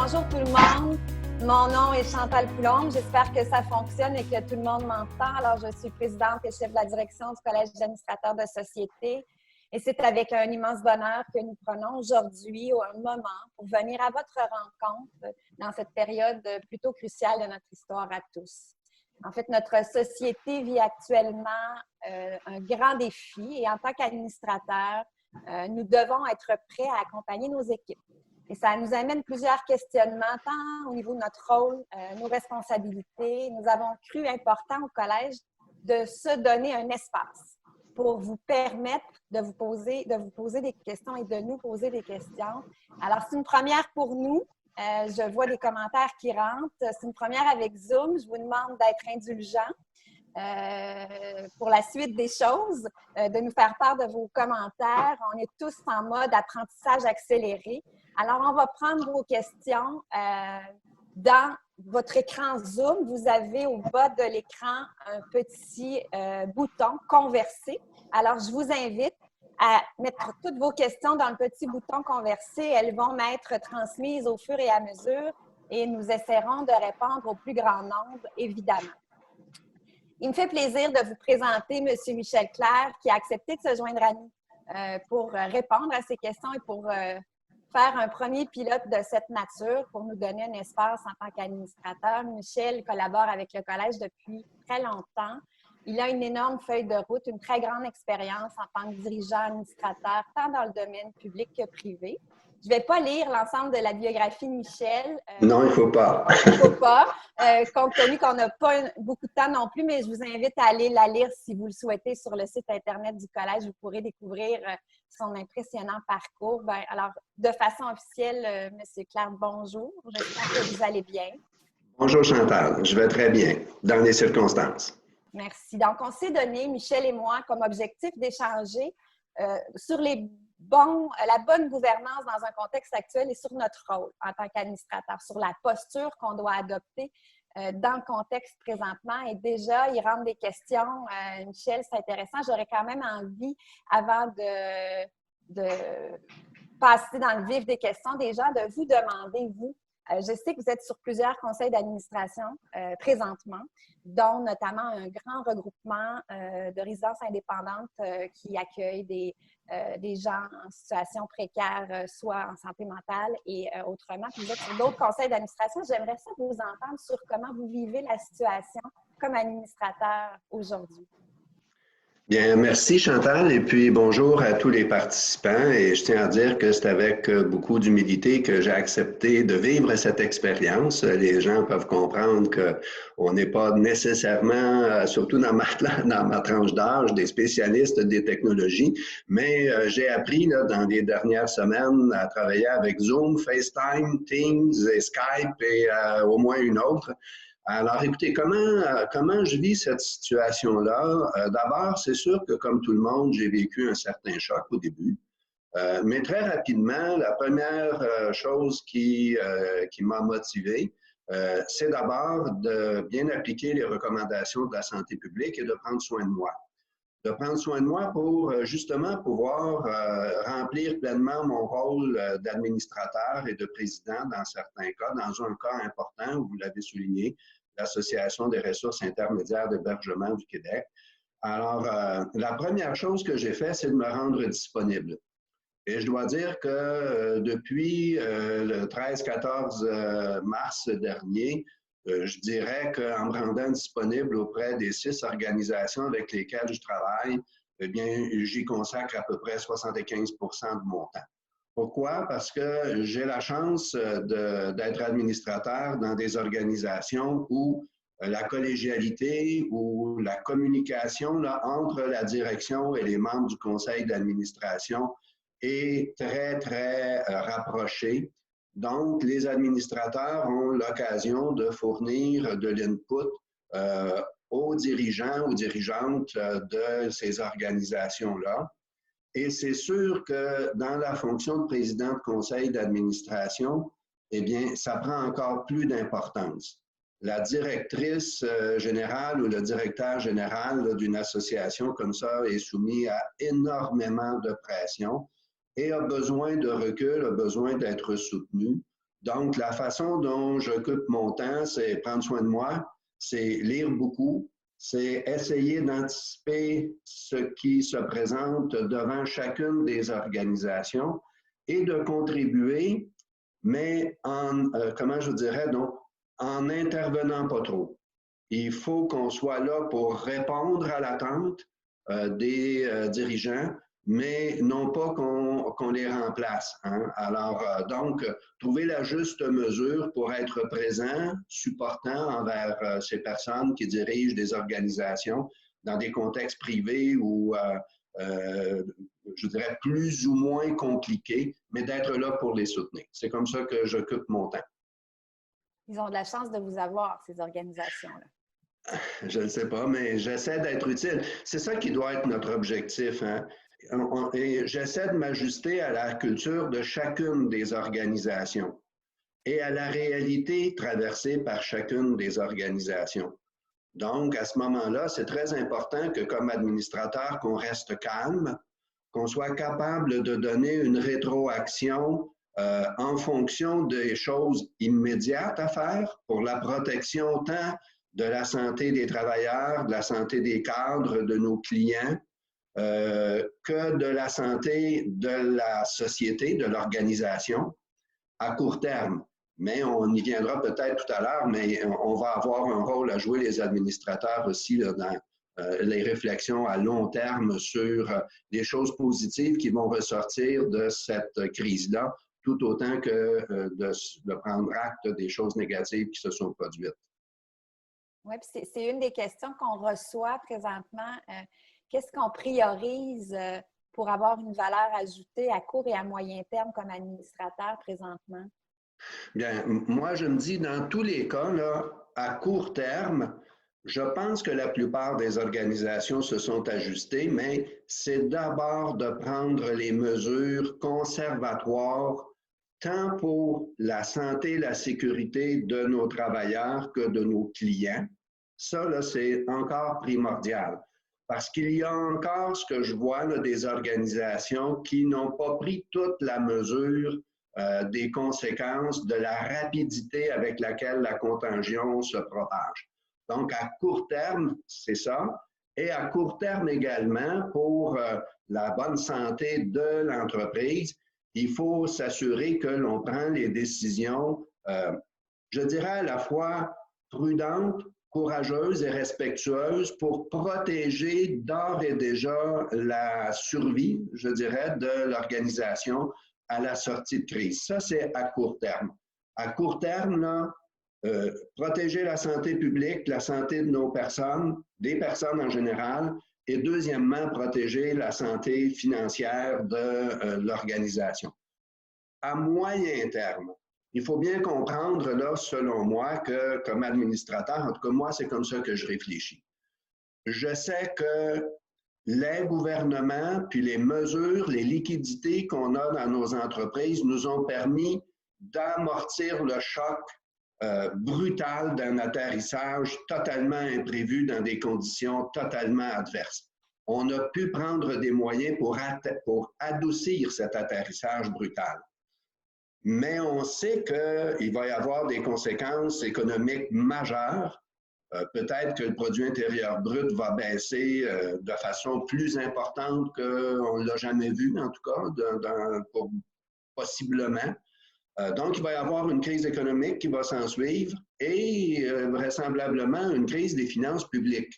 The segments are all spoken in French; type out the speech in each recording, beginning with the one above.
Bonjour tout le monde. Mon nom est Chantal Coulombe. J'espère que ça fonctionne et que tout le monde m'entend. Alors, je suis présidente et chef de la direction du Collège d'administrateurs de société. Et c'est avec un immense bonheur que nous prenons aujourd'hui un moment pour venir à votre rencontre dans cette période plutôt cruciale de notre histoire à tous. En fait, notre société vit actuellement un grand défi et en tant qu'administrateurs, nous devons être prêts à accompagner nos équipes. Et ça nous amène plusieurs questionnements, tant au niveau de notre rôle, nos responsabilités. Nous avons cru important au collège de se donner un espace pour vous permettre de vous poser des questions et de nous poser des questions. Alors, c'est une première pour nous. Je vois des commentaires qui rentrent. C'est une première avec Zoom. Je vous demande d'être indulgents pour la suite des choses, de nous faire part de vos commentaires. On est tous en mode apprentissage accéléré. Alors, on va prendre vos questions dans votre écran Zoom. Vous avez au bas de l'écran un petit bouton « Converser ». Alors, je vous invite à mettre toutes vos questions dans le petit bouton « Converser ». Elles vont m'être transmises au fur et à mesure et nous essaierons de répondre au plus grand nombre, évidemment. Il me fait plaisir de vous présenter M. Michel Clerc qui a accepté de se joindre à nous pour répondre à ces questions et pour faire un premier pilote de cette nature pour nous donner un espace en tant qu'administrateur. Michel collabore avec le collège depuis très longtemps. Il a une énorme feuille de route, une très grande expérience en tant que dirigeant administrateur, tant dans le domaine public que privé. Je ne vais pas lire l'ensemble de la biographie de Michel. Non, il ne faut pas. Il ne faut pas, compte tenu qu'on n'a pas beaucoup de temps non plus, mais je vous invite à aller la lire si vous le souhaitez sur le site Internet du Collège. Vous pourrez découvrir son impressionnant parcours. Alors, de façon officielle, M. Clerc, bonjour. J'espère que vous allez bien. Bonjour Chantal, je vais très bien, dans les circonstances. Merci. Donc, on s'est donné, Michel et moi, comme objectif d'échanger sur la bonne gouvernance dans un contexte actuel et sur notre rôle en tant qu'administrateur, sur la posture qu'on doit adopter dans le contexte présentement. Et déjà, il rentre des questions. Michel, c'est intéressant. J'aurais quand même envie, avant de passer dans le vif des questions, déjà de vous demander, vous, je sais que vous êtes sur plusieurs conseils d'administration présentement, dont notamment un grand regroupement de résidences indépendantes qui accueillent des gens en situation précaire, soit en santé mentale et autrement. Puis vous êtes sur d'autres conseils d'administration. J'aimerais ça vous entendre sur comment vous vivez la situation comme administrateur aujourd'hui. Bien, merci Chantal et puis bonjour à tous les participants et je tiens à dire que c'est avec beaucoup d'humilité que j'ai accepté de vivre cette expérience. Les gens peuvent comprendre qu'on n'est pas nécessairement, surtout dans ma tranche d'âge, des spécialistes des technologies, mais j'ai appris là, dans les dernières semaines à travailler avec Zoom, FaceTime, Teams et Skype et au moins une autre. Alors, écoutez, comment je vis cette situation-là? D'abord, c'est sûr que, comme tout le monde, j'ai vécu un certain choc au début. Mais très rapidement, la première chose qui m'a motivé, c'est d'abord de bien appliquer les recommandations de la santé publique et de prendre soin de moi. De prendre soin de moi pour justement pouvoir remplir pleinement mon rôle d'administrateur et de président dans certains cas, dans un cas important où vous l'avez souligné, l'Association des ressources intermédiaires d'hébergement du Québec. Alors, la première chose que j'ai fait, c'est de me rendre disponible. Et je dois dire que depuis le 13-14 mars dernier, je dirais qu'en me rendant disponible auprès des 6 organisations avec lesquelles je travaille, eh bien, j'y consacre à peu près 75% de mon temps. Pourquoi? Parce que j'ai la chance d'être administrateur dans des organisations où la collégialité ou la communication là, entre la direction et les membres du conseil d'administration est très, très rapprochée. Donc, les administrateurs ont l'occasion de fournir de l'input aux dirigeants, aux dirigeantes de ces organisations-là. Et c'est sûr que dans la fonction de président de conseil d'administration, eh bien, ça prend encore plus d'importance. La directrice générale ou le directeur général d'une association comme ça est soumis à énormément de pression et a besoin de recul, a besoin d'être soutenu. Donc, la façon dont j'occupe mon temps, c'est prendre soin de moi, c'est lire beaucoup, c'est essayer d'anticiper ce qui se présente devant chacune des organisations et de contribuer, mais comment je dirais, donc, en n'intervenant pas trop. Il faut qu'on soit là pour répondre à l'attente des dirigeants, mais non pas qu'on les remplace. Hein. Alors, donc, trouver la juste mesure pour être présent, supportant envers ces personnes qui dirigent des organisations dans des contextes privés ou, je dirais, plus ou moins compliqués, mais d'être là pour les soutenir. C'est comme ça que j'occupe mon temps. Ils ont de la chance de vous avoir, ces organisations-là. Je ne sais pas, mais j'essaie d'être utile. C'est ça qui doit être notre objectif. Hein? Et j'essaie de m'ajuster à la culture de chacune des organisations et à la réalité traversée par chacune des organisations. Donc, à ce moment-là, c'est très important que comme administrateur, qu'on reste calme, qu'on soit capable de donner une rétroaction en fonction des choses immédiates à faire pour la protection tant de la santé des travailleurs, de la santé des cadres, de nos clients, que de la santé de la société, de l'organisation à court terme. Mais on y viendra peut-être tout à l'heure, mais on va avoir un rôle à jouer, les administrateurs aussi, là, dans les réflexions à long terme sur les choses positives qui vont ressortir de cette crise-là, tout autant que de prendre acte des choses négatives qui se sont produites. Oui, puis c'est une des questions qu'on reçoit présentement. Qu'est-ce qu'on priorise pour avoir une valeur ajoutée à court et à moyen terme comme administrateur présentement? Bien, moi, je me dis, dans tous les cas, là, à court terme, je pense que la plupart des organisations se sont ajustées, mais c'est d'abord de prendre les mesures conservatoires tant pour la santé et la sécurité de nos travailleurs que de nos clients. Ça, là, c'est encore primordial. Parce qu'il y a encore, ce que je vois, là, des organisations qui n'ont pas pris toute la mesure des conséquences de la rapidité avec laquelle la contagion se propage. Donc, à court terme, c'est ça. Et à court terme également, pour la bonne santé de l'entreprise, il faut s'assurer que l'on prend les décisions, je dirais à la fois prudentes, courageuses et respectueuses pour protéger d'ores et déjà la survie, je dirais, de l'organisation à la sortie de crise. Ça, c'est à court terme. À court terme, là, protéger la santé publique, la santé de nos personnes, des personnes en général, et deuxièmement, protéger la santé financière de l'organisation. À moyen terme, il faut bien comprendre, là, selon moi, que comme administrateur, en tout cas moi, c'est comme ça que je réfléchis. Je sais que les gouvernements, puis les mesures, les liquidités qu'on a dans nos entreprises nous ont permis d'amortir le choc brutal d'un atterrissage totalement imprévu dans des conditions totalement adverses. On a pu prendre des moyens pour adoucir cet atterrissage brutal. Mais on sait qu'il va y avoir des conséquences économiques majeures. Peut-être que le produit intérieur brut va baisser de façon plus importante qu'on ne l'a jamais vu, en tout cas, possiblement. Donc, il va y avoir une crise économique qui va s'en suivre et vraisemblablement une crise des finances publiques.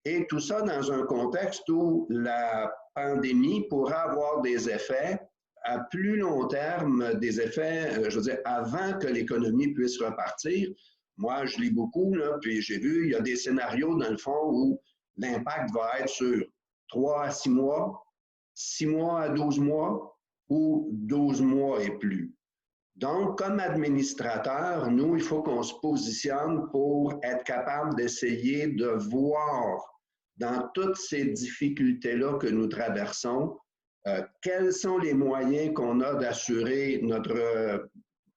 Et tout ça dans un contexte où la pandémie pourra avoir des effets à plus long terme, des effets, je veux dire, avant que l'économie puisse repartir. Moi, je lis beaucoup, là, puis j'ai vu, il y a des scénarios, dans le fond, où l'impact va être sur 3 à 6 mois, 6 mois à 12 mois ou 12 mois et plus. Donc, comme administrateur, nous, il faut qu'on se positionne pour être capable d'essayer de voir dans toutes ces difficultés-là que nous traversons, quels sont les moyens qu'on a d'assurer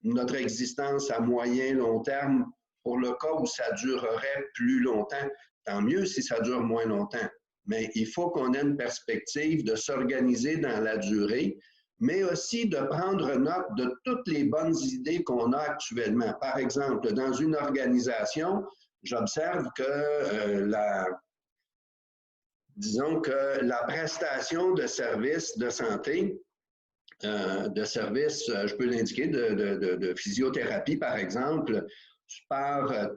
notre existence à moyen, long terme pour le cas où ça durerait plus longtemps. Tant mieux si ça dure moins longtemps. Mais il faut qu'on ait une perspective de s'organiser dans la durée, mais aussi de prendre note de toutes les bonnes idées qu'on a actuellement. Par exemple, dans une organisation, j'observe que disons que la prestation de services de santé, de services, je peux l'indiquer, de physiothérapie, par exemple, par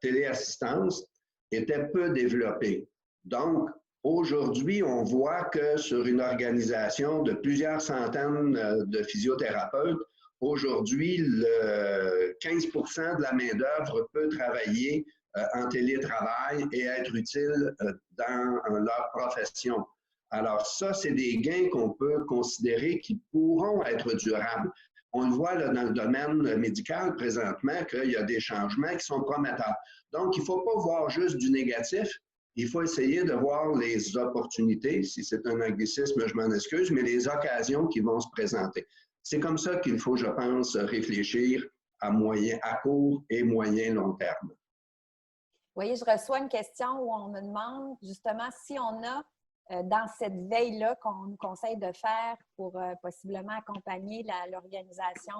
téléassistance, était peu développée. Donc, aujourd'hui, on voit que sur une organisation de plusieurs centaines de physiothérapeutes, aujourd'hui, 15% de la main-d'œuvre peut travailler en télétravail et être utile dans leur profession. Alors ça, c'est des gains qu'on peut considérer qui pourront être durables. On le voit là, dans le domaine médical présentement qu'il y a des changements qui sont prometteurs. Donc, il ne faut pas voir juste du négatif, il faut essayer de voir les opportunités, si c'est un anglicisme, je m'en excuse, mais les occasions qui vont se présenter. C'est comme ça qu'il faut, je pense, réfléchir à court et moyen long terme. Vous voyez, je reçois une question où on me demande justement si on a dans cette veille-là qu'on nous conseille de faire pour possiblement accompagner l'organisation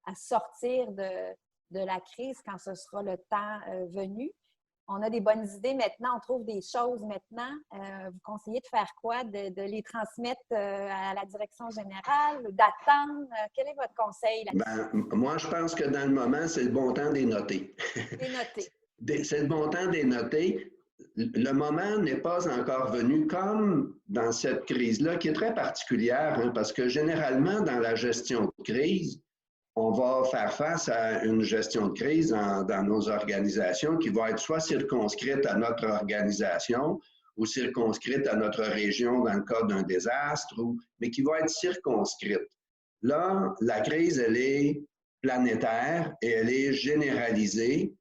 à sortir de la crise quand ce sera le temps venu. On a des bonnes idées maintenant, on trouve des choses maintenant. Vous conseillez de faire quoi? De les transmettre à la direction générale, d'attendre? Quel est votre conseil là-dessus? Moi, je pense que dans le moment, c'est le bon temps des noter. Des noter. C'est le bon temps des noter. Le moment n'est pas encore venu, comme dans cette crise-là, qui est très particulière, hein, parce que généralement, dans la gestion de crise, on va faire face à une gestion de crise dans nos organisations qui va être soit circonscrite à notre organisation ou circonscrite à notre région dans le cas d'un désastre, mais qui va être circonscrite. Là, la crise, elle est planétaire et elle est généralisée.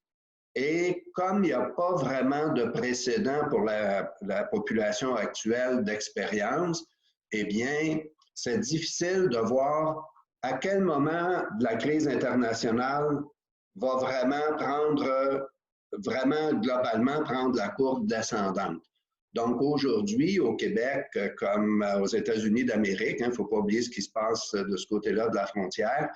Et comme il n'y a pas vraiment de précédent pour la population actuelle d'expérience, eh bien, c'est difficile de voir à quel moment la crise internationale va vraiment globalement prendre la courbe descendante. Donc aujourd'hui, au Québec, comme aux États-Unis d'Amérique, il ne faut pas oublier ce qui se passe de ce côté-là de la frontière,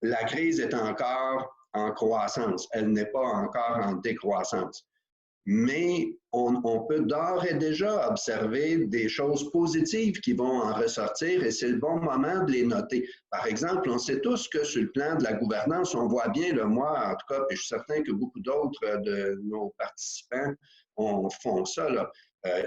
la crise est encore en croissance. Elle n'est pas encore en décroissance. Mais on peut d'ores et déjà observer des choses positives qui vont en ressortir et c'est le bon moment de les noter. Par exemple, on sait tous que sur le plan de la gouvernance, on voit bien, moi en tout cas, puis je suis certain que beaucoup d'autres de nos participants font ça, là.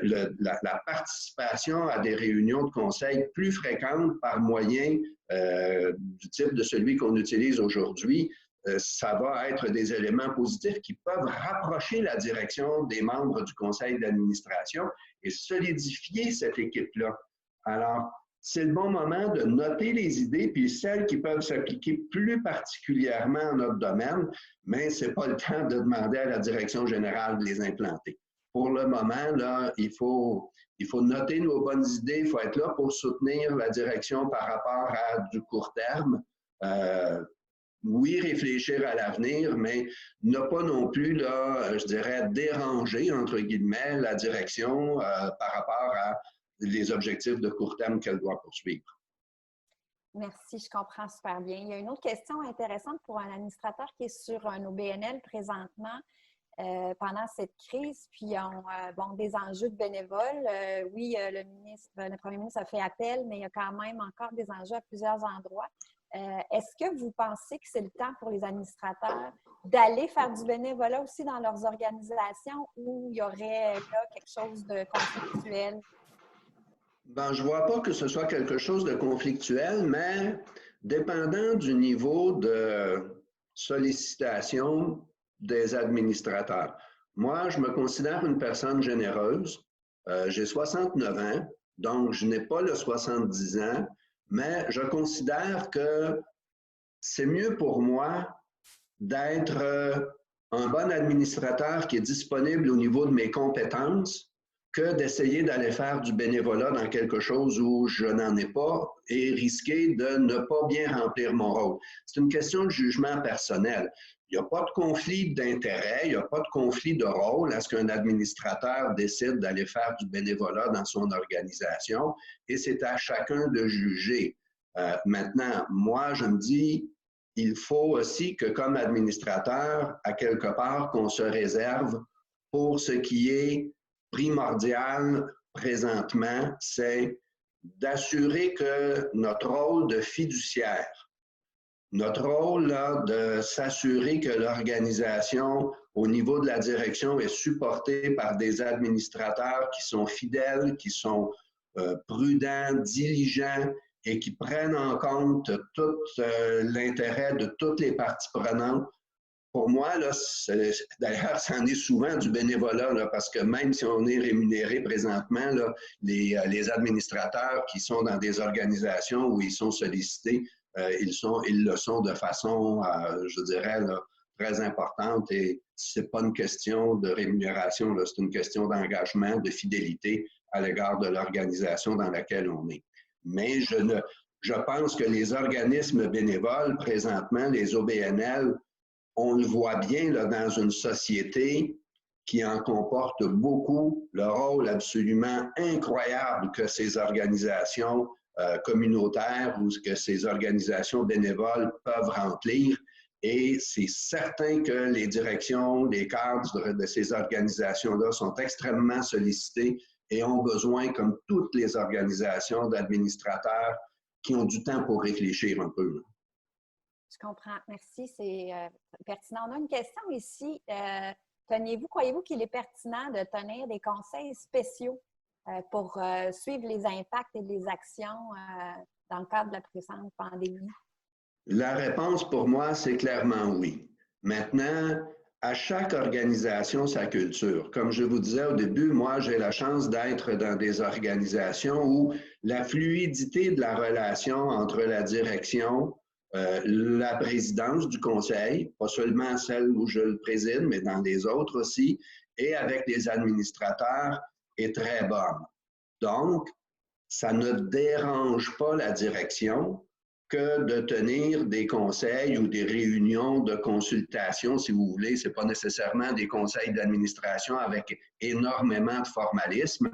La participation à des réunions de conseil plus fréquentes par moyen du type de celui qu'on utilise aujourd'hui, ça va être des éléments positifs qui peuvent rapprocher la direction des membres du conseil d'administration et solidifier cette équipe-là. Alors, c'est le bon moment de noter les idées, puis celles qui peuvent s'appliquer plus particulièrement en notre domaine, mais ce n'est pas le temps de demander à la direction générale de les implanter. Pour le moment, là, il faut noter nos bonnes idées, il faut être là pour soutenir la direction par rapport à du court terme. Oui, réfléchir à l'avenir, mais ne pas non plus, là, je dirais, déranger, entre guillemets, la direction par rapport à les objectifs de court terme qu'elle doit poursuivre. Merci, je comprends super bien. Il y a une autre question intéressante pour un administrateur qui est sur un OBNL présentement pendant cette crise, puis bon, des enjeux de bénévoles. Oui, le premier ministre a fait appel, mais il y a quand même encore des enjeux à plusieurs endroits. Est-ce que vous pensez que c'est le temps pour les administrateurs d'aller faire du bénévolat aussi dans leurs organisations ou il y aurait là quelque chose de conflictuel? Ben, je ne vois pas que ce soit quelque chose de conflictuel, mais dépendant du niveau de sollicitation des administrateurs. Moi, je me considère une personne généreuse. J'ai 69 ans, donc je n'ai pas le 70 ans, mais je considère que c'est mieux pour moi d'être un bon administrateur qui est disponible au niveau de mes compétences que d'essayer d'aller faire du bénévolat dans quelque chose où je n'en ai pas et risquer de ne pas bien remplir mon rôle. C'est une question de jugement personnel. Il n'y a pas de conflit d'intérêt, il n'y a pas de conflit de rôle à ce qu'un administrateur décide d'aller faire du bénévolat dans son organisation et c'est à chacun de juger. Maintenant, moi, je me dis, il faut aussi que comme administrateur, à quelque part, qu'on se réserve pour ce qui est primordial présentement, c'est d'assurer que notre rôle de fiduciaire, notre rôle là, de s'assurer que l'organisation au niveau de la direction est supportée par des administrateurs qui sont fidèles, qui sont prudents, diligents et qui prennent en compte tout l'intérêt de toutes les parties prenantes. Pour moi, là, d'ailleurs, c'en est souvent du bénévolat, là, parce que même si on est rémunéré présentement, là, les administrateurs qui sont dans des organisations où ils sont sollicités, ils le sont de façon, je dirais, là, très importante et c'est pas une question de rémunération, c'est une question d'engagement, de fidélité à l'égard de l'organisation dans laquelle on est. Mais je pense que les organismes bénévoles, présentement, les OBNL, on le voit bien là, dans une société qui en comporte beaucoup, le rôle absolument incroyable que ces organisations communautaires ou que ces organisations bénévoles peuvent remplir. Et c'est certain que les directions, les cadres de ces organisations-là sont extrêmement sollicités et ont besoin, comme toutes les organisations, d'administrateurs qui ont du temps pour réfléchir un peu. Je comprends. Merci, c'est pertinent. On a une question ici. Croyez-vous qu'il est pertinent de tenir des conseils spéciaux pour suivre les impacts et les actions dans le cadre de la présente pandémie? La réponse pour moi, c'est clairement oui. Maintenant, à chaque organisation, sa culture. Comme je vous disais au début, moi, j'ai la chance d'être dans des organisations où la fluidité de la relation entre la direction, la présidence du conseil, pas seulement celle où je le préside, mais dans les autres aussi, et avec les administrateurs, est très bonne. Donc, ça ne dérange pas la direction que de tenir des conseils ou des réunions de consultation, si vous voulez. Ce n'est pas nécessairement des conseils d'administration avec énormément de formalisme,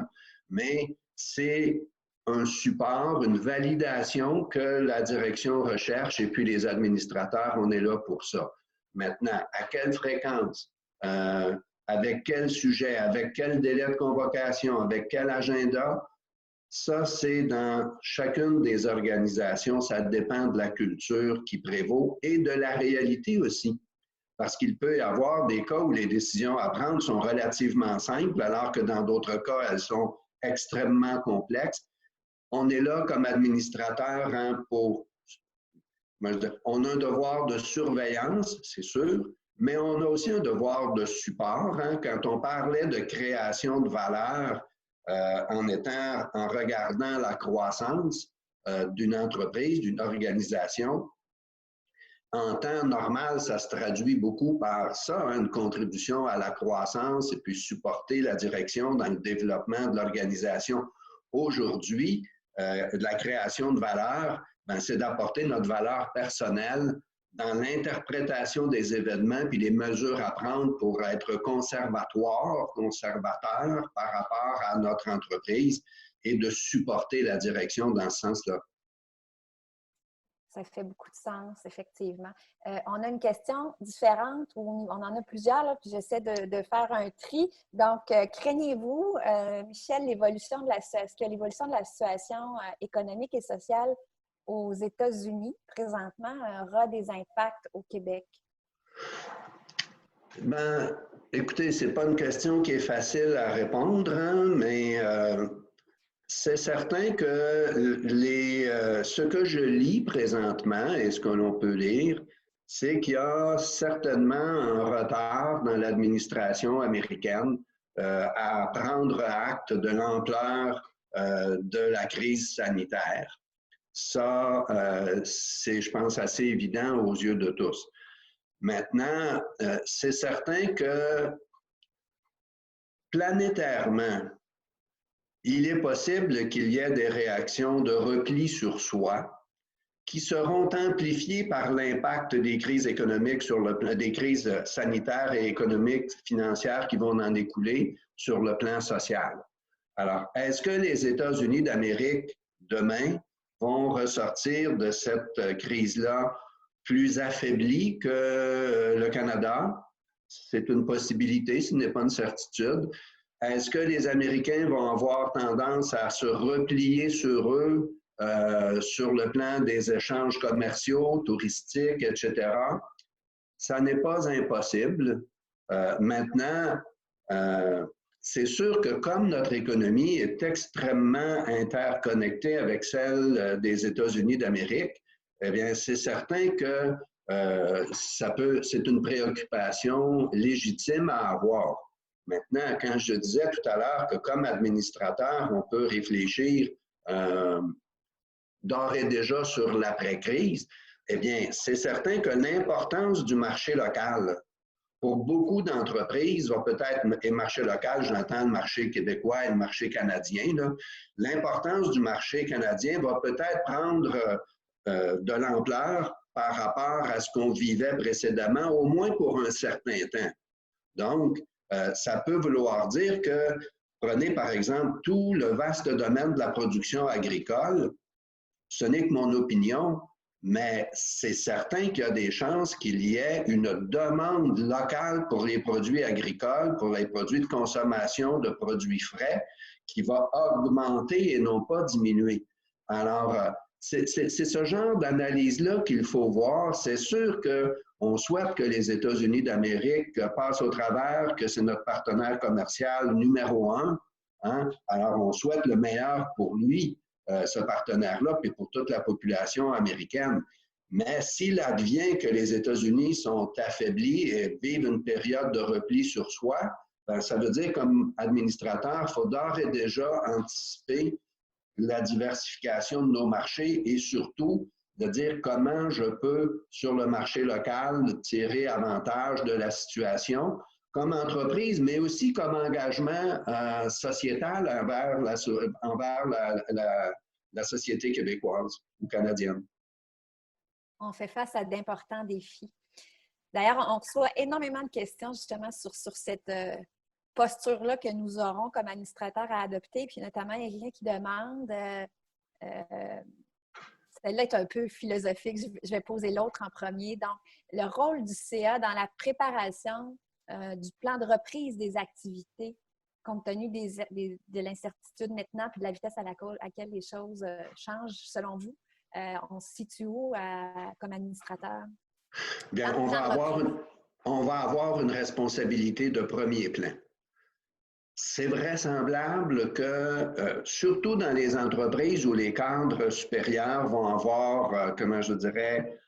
mais c'est un support, une validation que la direction recherche et puis les administrateurs, on est là pour ça. Maintenant, à quelle fréquence, avec quel sujet, avec quel délai de convocation, avec quel agenda, ça, c'est dans chacune des organisations, ça dépend de la culture qui prévaut et de la réalité aussi. Parce qu'il peut y avoir des cas où les décisions à prendre sont relativement simples, alors que dans d'autres cas, elles sont extrêmement complexes. On est là comme administrateur on a un devoir de surveillance, c'est sûr, mais on a aussi un devoir de support. Quand on parlait de création de valeur, en regardant la croissance d'une entreprise, d'une organisation, en temps normal, ça se traduit beaucoup par ça, une contribution à la croissance et puis supporter la direction dans le développement de l'organisation. Aujourd'hui, de la création de valeur, c'est d'apporter notre valeur personnelle dans l'interprétation des événements puis les mesures à prendre pour être conservateur par rapport à notre entreprise et de supporter la direction dans ce sens-là. Ça fait beaucoup de sens, effectivement. On a une question différente, où on en a plusieurs, là, puis j'essaie de faire un tri. Donc, craignez-vous, Michel, est-ce que l'évolution de la situation économique et sociale aux États-Unis, présentement, aura des impacts au Québec? Écoutez, ce n'est pas une question qui est facile à répondre, mais c'est certain que ce que je lis présentement et ce que l'on peut lire, c'est qu'il y a certainement un retard dans l'administration américaine à prendre acte de l'ampleur de la crise sanitaire. Ça, c'est, je pense, assez évident aux yeux de tous. Maintenant, c'est certain que planétairement, il est possible qu'il y ait des réactions de repli sur soi qui seront amplifiées par l'impact des crises économiques des crises sanitaires et économiques, financières qui vont en découler sur le plan social. Alors, est-ce que les États-Unis d'Amérique, demain, vont ressortir de cette crise-là plus affaiblis que le Canada? C'est une possibilité, ce n'est pas une certitude. Est-ce que les Américains vont avoir tendance à se replier sur eux sur le plan des échanges commerciaux, touristiques, etc.? Ça n'est pas impossible. Maintenant, c'est sûr que comme notre économie est extrêmement interconnectée avec celle des États-Unis d'Amérique, eh bien, c'est certain que c'est une préoccupation légitime à avoir. Maintenant, quand je disais tout à l'heure que comme administrateur, on peut réfléchir d'ores et déjà sur l'après-crise, eh bien, c'est certain que l'importance du marché local pour beaucoup d'entreprises va peut-être, et marché local, j'entends le marché québécois et le marché canadien, l'importance du marché canadien va peut-être prendre de l'ampleur par rapport à ce qu'on vivait précédemment, au moins pour un certain temps. Donc, ça peut vouloir dire que, prenez par exemple tout le vaste domaine de la production agricole, ce n'est que mon opinion, mais c'est certain qu'il y a des chances qu'il y ait une demande locale pour les produits agricoles, pour les produits de consommation de produits frais, qui va augmenter et non pas diminuer. Alors, c'est ce genre d'analyse-là qu'il faut voir. C'est sûr qu'on souhaite que les États-Unis d'Amérique passent au travers, que c'est notre partenaire commercial numéro un. Hein? Alors, on souhaite le meilleur pour lui. Ce partenaire-là, puis pour toute la population américaine. Mais s'il advient que les États-Unis sont affaiblis et vivent une période de repli sur soi, ben, ça veut dire comme administrateur, il faut d'ores et déjà anticiper la diversification de nos marchés et surtout de dire comment je peux, sur le marché local, tirer avantage de la situation comme entreprise, mais aussi comme engagement sociétal envers la société québécoise ou canadienne. On fait face à d'importants défis. D'ailleurs, on reçoit énormément de questions justement sur cette posture-là que nous aurons comme administrateurs à adopter. Puis notamment, il y a quelqu'un qui demande, celle-là est un peu philosophique, je vais poser l'autre en premier. Donc, le rôle du CA dans la préparation du plan de reprise des activités, compte tenu de l'incertitude maintenant et de la vitesse à laquelle les choses changent, selon vous, on se situe où comme administrateur? Bien, on va avoir une responsabilité de premier plan. C'est vraisemblable que, surtout dans les entreprises où les cadres supérieurs vont avoir, comment je dirais,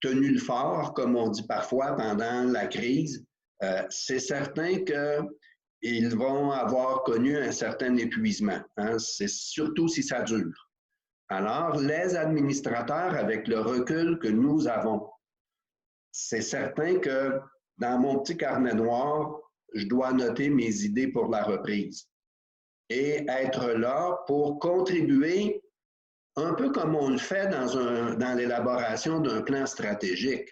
tenu le fort, comme on dit parfois pendant la crise, c'est certain qu'ils vont avoir connu un certain épuisement. Hein? C'est surtout si ça dure. Alors, les administrateurs, avec le recul que nous avons, c'est certain que dans mon petit carnet noir, je dois noter mes idées pour la reprise et être là pour contribuer un peu comme on le fait dans l'élaboration d'un plan stratégique.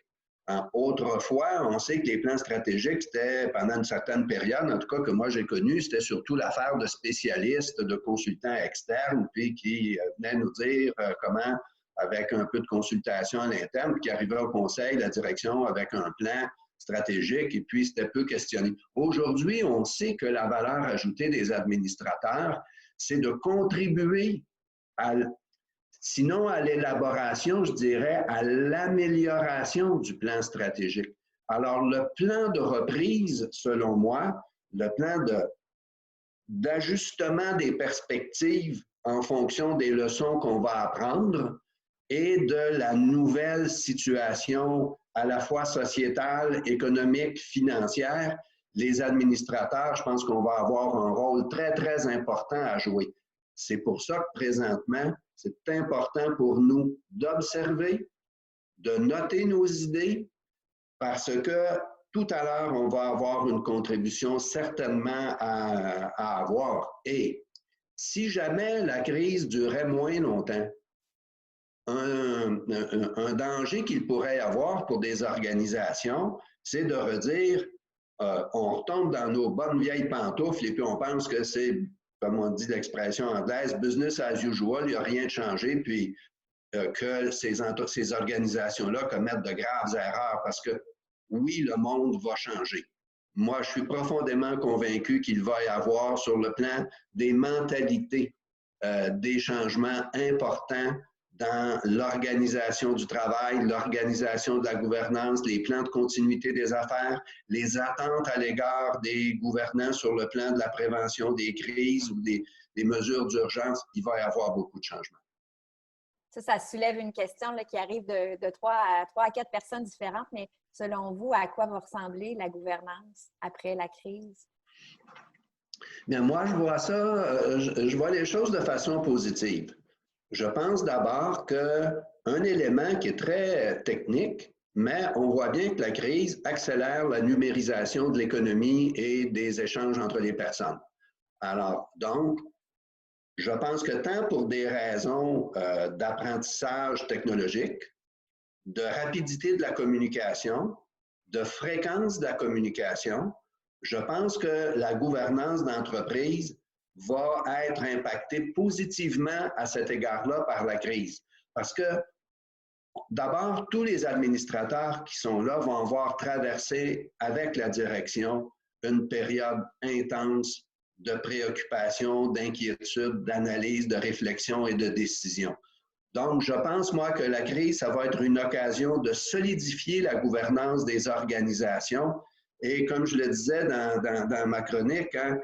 Autrefois, on sait que les plans stratégiques, c'était pendant une certaine période, en tout cas que moi j'ai connu, c'était surtout l'affaire de spécialistes, de consultants externes, puis qui venaient nous dire comment, avec un peu de consultation à l'interne, puis qui arrivaient au conseil, la direction, avec un plan stratégique, et puis c'était peu questionné. Aujourd'hui, on sait que la valeur ajoutée des administrateurs, c'est de contribuer sinon à l'élaboration, je dirais à l'amélioration du plan stratégique. Alors, le plan de reprise, selon moi, le plan d'ajustement des perspectives en fonction des leçons qu'on va apprendre et de la nouvelle situation à la fois sociétale, économique, financière, les administrateurs, je pense qu'on va avoir un rôle très, très important à jouer. C'est pour ça que présentement, c'est important pour nous d'observer, de noter nos idées, parce que tout à l'heure, on va avoir une contribution certainement à avoir. Et si jamais la crise durait moins longtemps, un danger qu'il pourrait y avoir pour des organisations, c'est de redire, on retombe dans nos bonnes vieilles pantoufles et puis on pense que c'est, comme on dit l'expression anglaise, business as usual, il n'y a rien de changé, puis que ces organisations-là commettent de graves erreurs parce que, oui, le monde va changer. Moi, je suis profondément convaincu qu'il va y avoir, sur le plan des mentalités, des changements importants dans l'organisation du travail, l'organisation de la gouvernance, les plans de continuité des affaires, les attentes à l'égard des gouvernants sur le plan de la prévention des crises ou des mesures d'urgence. Il va y avoir beaucoup de changements. Ça soulève une question là, qui arrive de 3 à 4 personnes différentes, mais selon vous, à quoi va ressembler la gouvernance après la crise? Bien, moi, je vois ça, je vois les choses de façon positive. Je pense d'abord qu'un élément qui est très technique, mais on voit bien que la crise accélère la numérisation de l'économie et des échanges entre les personnes. Alors, donc, je pense que tant pour des raisons d'apprentissage technologique, de rapidité de la communication, de fréquence de la communication, je pense que la gouvernance d'entreprise va être impactée positivement à cet égard-là par la crise. Parce que, d'abord, tous les administrateurs qui sont là vont avoir traversé avec la direction une période intense de préoccupation, d'inquiétude, d'analyse, de réflexion et de décision. Donc, je pense, moi, que la crise, ça va être une occasion de solidifier la gouvernance des organisations. Et comme je le disais dans ma chronique, hein,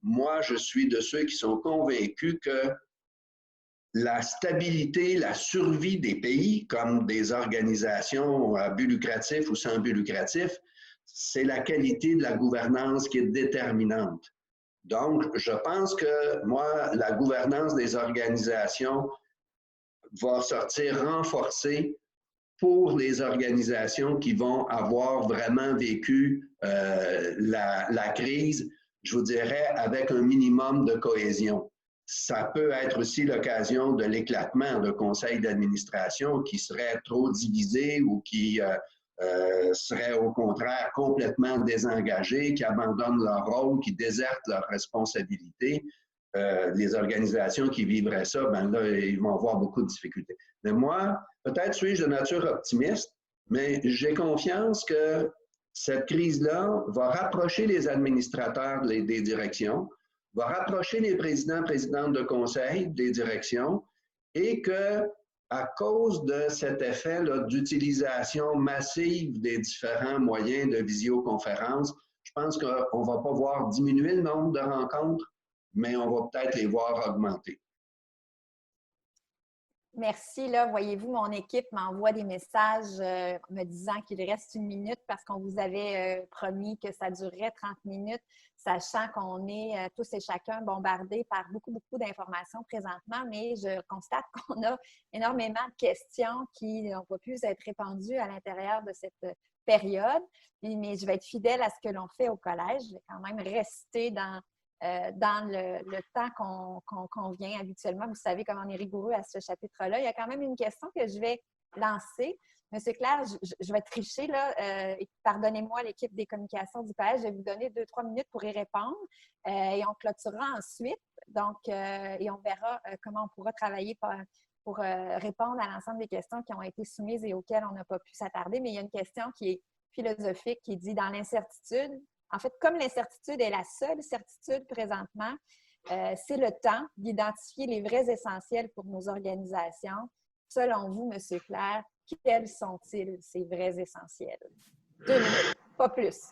moi, je suis de ceux qui sont convaincus que la stabilité, la survie des pays, comme des organisations à but lucratif ou sans but lucratif, c'est la qualité de la gouvernance qui est déterminante. Donc, je pense que, moi, la gouvernance des organisations va sortir renforcée pour les organisations qui vont avoir vraiment vécu la crise, je vous dirais, avec un minimum de cohésion. Ça peut être aussi l'occasion de l'éclatement de conseils d'administration qui seraient trop divisés ou qui seraient au contraire complètement désengagés, qui abandonnent leur rôle, qui désertent leurs responsabilités. Les organisations qui vivraient ça, ben là, ils vont avoir beaucoup de difficultés. Mais moi, peut-être suis-je de nature optimiste, mais j'ai confiance que cette crise-là va rapprocher les administrateurs des directions, va rapprocher les présidents, présidentes de conseil des directions et que, à cause de cet effet d'utilisation massive des différents moyens de visioconférence, je pense qu'on ne va pas voir diminuer le nombre de rencontres, mais on va peut-être les voir augmenter. Merci. Là, voyez-vous, mon équipe m'envoie des messages me disant qu'il reste 1 minute parce qu'on vous avait promis que ça durerait 30 minutes, sachant qu'on est tous et chacun bombardés par beaucoup d'informations présentement, mais je constate qu'on a énormément de questions qui n'ont pas pu être répondues à l'intérieur de cette période. Mais je vais être fidèle à ce que l'on fait au collège. Je vais quand même rester dans le temps qu'on vient habituellement. Vous savez comment on est rigoureux à ce chapitre-là. Il y a quand même une question que je vais lancer. Monsieur Clerc, je vais tricher, là. Pardonnez-moi, l'équipe des communications du collège. Je vais vous donner 2-3 minutes pour y répondre et on clôturera ensuite. Donc, et on verra comment on pourra travailler pour répondre à l'ensemble des questions qui ont été soumises et auxquelles on n'a pas pu s'attarder. Mais il y a une question qui est philosophique qui dit « Dans l'incertitude, en fait, comme l'incertitude est la seule certitude présentement, c'est le temps d'identifier les vrais essentiels pour nos organisations. Selon vous, M. Clerc, quels sont-ils, ces vrais essentiels? 2 minutes, pas plus.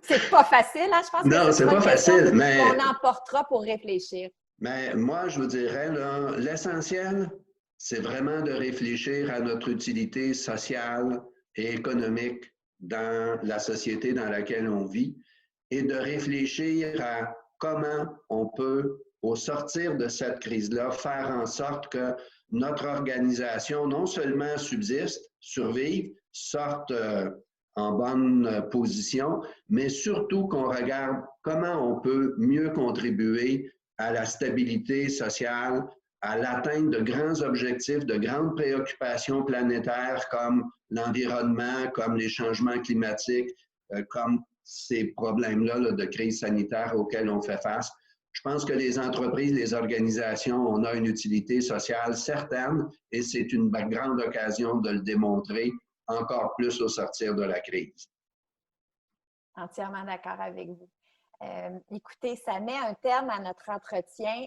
C'est pas facile, hein? Je pense non, que c'est pas facile, mais on emportera pour réfléchir. Mais moi, je vous dirais, l'essentiel, c'est vraiment de réfléchir à notre utilité sociale et économique dans la société dans laquelle on vit et de réfléchir à comment on peut, au sortir de cette crise-là, faire en sorte que notre organisation non seulement subsiste, survive, sorte en bonne position, mais surtout qu'on regarde comment on peut mieux contribuer à la stabilité sociale, à l'atteinte de grands objectifs, de grandes préoccupations planétaires comme l'environnement, comme les changements climatiques, comme ces problèmes-là là, de crise sanitaire auxquels on fait face. Je pense que les entreprises, les organisations, on a une utilité sociale certaine et c'est une grande occasion de le démontrer encore plus au sortir de la crise. Entièrement d'accord avec vous. Écoutez, ça met un terme à notre entretien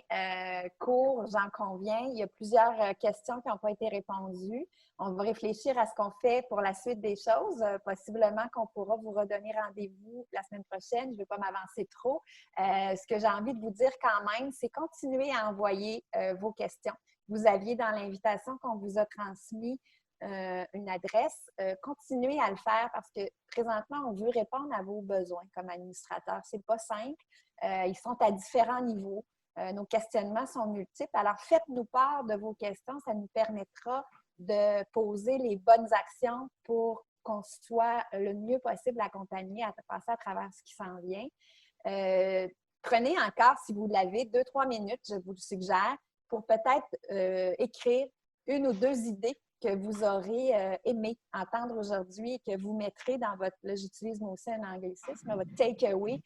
court, j'en conviens. Il y a plusieurs questions qui n'ont pas été répondues. On va réfléchir à ce qu'on fait pour la suite des choses. Possiblement qu'on pourra vous redonner rendez-vous la semaine prochaine. Je ne vais pas m'avancer trop. Ce que j'ai envie de vous dire quand même, c'est continuer à envoyer vos questions. Vous aviez dans l'invitation qu'on vous a transmis une adresse, continuez à le faire parce que présentement, on veut répondre à vos besoins comme administrateur. Ce n'est pas simple. Ils sont à différents niveaux. Nos questionnements sont multiples. Alors, faites-nous part de vos questions. Ça nous permettra de poser les bonnes actions pour qu'on soit le mieux possible accompagné à passer à travers ce qui s'en vient. Prenez encore, si vous l'avez, 2-3 minutes, je vous le suggère, pour peut-être écrire une ou deux idées que vous aurez aimé entendre aujourd'hui et que vous mettrez dans votre, là j'utilise moi aussi un anglicisme, votre takeaway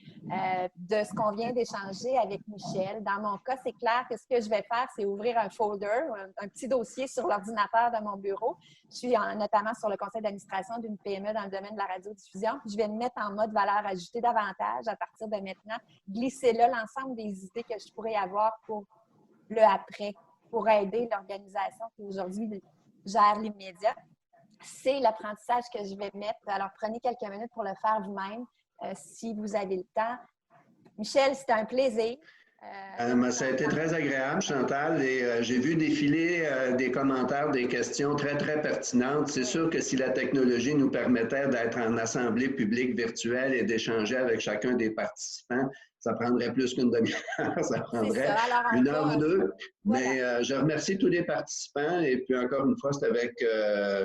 de ce qu'on vient d'échanger avec Michel. Dans mon cas, c'est clair que ce que je vais faire, c'est ouvrir un folder, un petit dossier sur l'ordinateur de mon bureau. Je suis notamment sur le conseil d'administration d'une PME dans le domaine de la radiodiffusion. Je vais me mettre en mode valeur ajoutée davantage à partir de maintenant. Glisser là l'ensemble des idées que je pourrais avoir pour le après, pour aider l'organisation qui aujourd'hui gère l'immédiat. C'est l'apprentissage que je vais mettre. Alors, prenez quelques minutes pour le faire vous-même si vous avez le temps. Michel, c'était un plaisir. Ça a été très agréable, Chantal, et j'ai vu défiler des commentaires, des questions très, très pertinentes. C'est sûr que si la technologie nous permettait d'être en assemblée publique virtuelle et d'échanger avec chacun des participants, ça prendrait plus qu'une demi-heure, ça prendrait une heure ou deux. Voilà. Mais je remercie tous les participants et puis encore une fois, c'est avec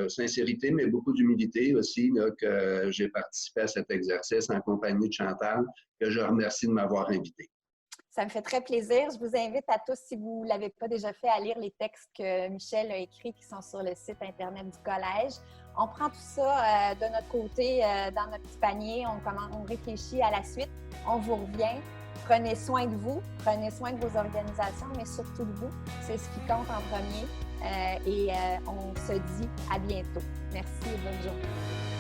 sincérité, mais beaucoup d'humilité aussi là, que j'ai participé à cet exercice en compagnie de Chantal, que je remercie de m'avoir invité. Ça me fait très plaisir. Je vous invite à tous, si vous ne l'avez pas déjà fait, à lire les textes que Michel a écrits qui sont sur le site Internet du Collège. On prend tout ça de notre côté, dans notre petit panier. On réfléchit à la suite. On vous revient. Prenez soin de vous, prenez soin de vos organisations, mais surtout de vous. C'est ce qui compte en premier. On se dit à bientôt. Merci et bonne journée.